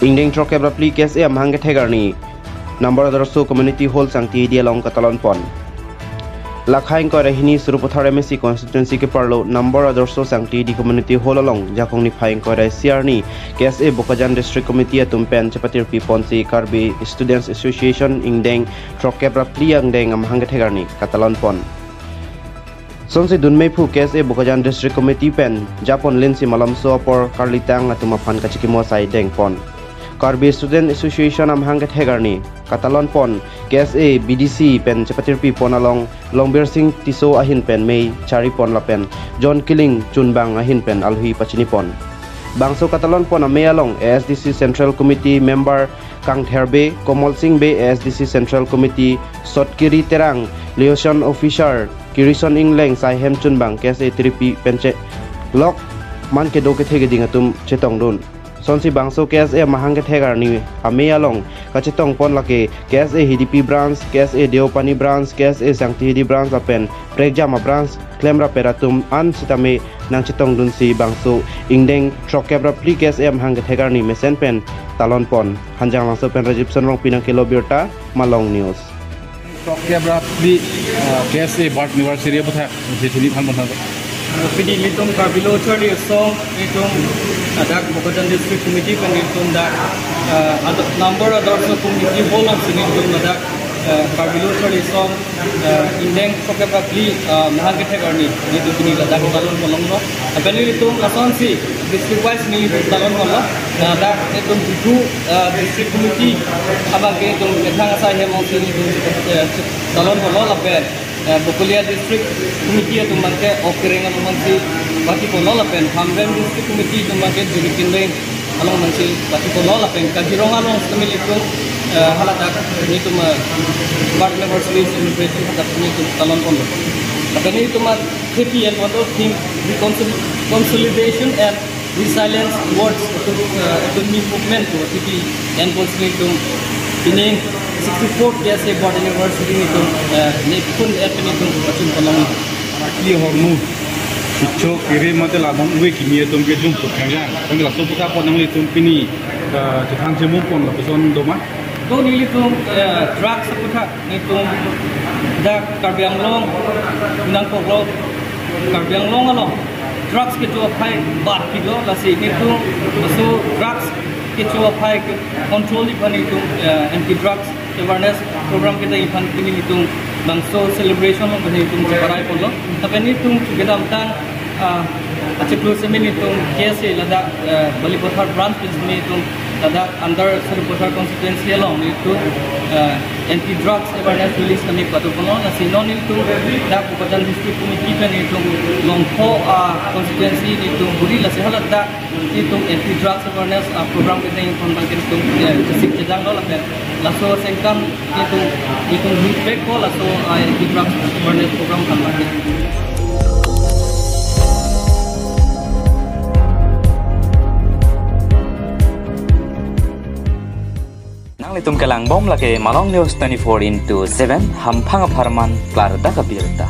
Ingdeng troke brapli KSA amhang thegarni number adarso community hall sangti dia long katalon pon lakhain ko rehini suruputhar MSC constituency ke parlo number adarso sangti di community hall along jakong ni phaing ko siarni KSA Bokajan district committee tumpen chapatir piponsi karbi students association ingdeng troke brapli angdeng amhang thegarni katalon pon sonsi dunmei phu KSA Bokajan district committee pen japon lensi malam so por karlitang atuma phan kachikimo sai deng pon Karbi Student Association amhang thegarni katalon pon KSA BDC pen chapatir pi pon along Longbir Singh Tiso ahin pen mei chari pon la pen John Killing chunbang ahin pen alhui pachini pon bangso katalon pon ame along ASDC Central Committee member Kang Therbe Komal Singh be ASDC Central Committee Sotkiri Terang liaison officer Kirison Ingleng Saihem chunbang KSA tripi penche lok man ke do ke thege dingatum chetong dun sonsi bangso KSA mahang ke thegarni ame along kachetong pon lake KSA HDP branch KSA Deopani branch KSA Sangti Hidi branch apen Pregjama branch klemra peratum an sitame nang chetong dunsi bangso ingdeng trokebra pli KSA mahang ke thegarni mesen pen talon pon hanjang langso pen Rajib Sonrong pinang kilo birta Malong News trokebra pli KSA Bart University botha jethini phan botha Pidi litung kabilo chori song litung adak Bokajan district committee kan litung dak number adarso committee hall of sini litung adak kabilo chori song indeng sokeba pli mahang kethegarni litung kini adak talon bolong no apani litung asonsi district wise ni talon bolla adak litung du district committee abage litung kethang sa hemong sini litung talon bolla lapen Bokulia district committee itu mangke okirengan mangsi bati konola pen Hamben district committee itu mangke jurikin lain along mangsi bati konola pen kajirong along kami itu halatak itu mah part member service immigration hadat itu talon kondo tapi itu mah KPN one of thing consolidation and resilience towards economic movement to city and itu ini 64 KSA Bart University itu nepun itu macam kolong Li hormu Icho kiri mate labang uwe kimi etum ke jum putangyan kami langsung putar pon nang litum pini jethang jemu pon la peson doma to ni litum drugs putar nitum dak Karbi Anglong nang poklo Karbi Anglong along drugs ke tu pai bat kilo la si nitum so drugs ke tu pai control di pan itu anti drugs awareness program kita ipan kini hitung bangso celebration lo bani hitung separai polo tapi ini hitung kita amtan aceh plus semen hitung KSA lada Balipothar branch ini hitung lada under Balipothar constituency along itu anti drugs awareness release kami patu polo nasi non itu dak Bokajan district committee kan hitung longpo constituency hitung buri lasi halat dak hitung anti drugs awareness program kita yang kontak hitung kesik jadang lo lah laso sengkam itu feedback ko laso anti drugs awareness program kan lagi nang litum kelang bom lake Malong News 24/7 hampang aparman klar da kabirta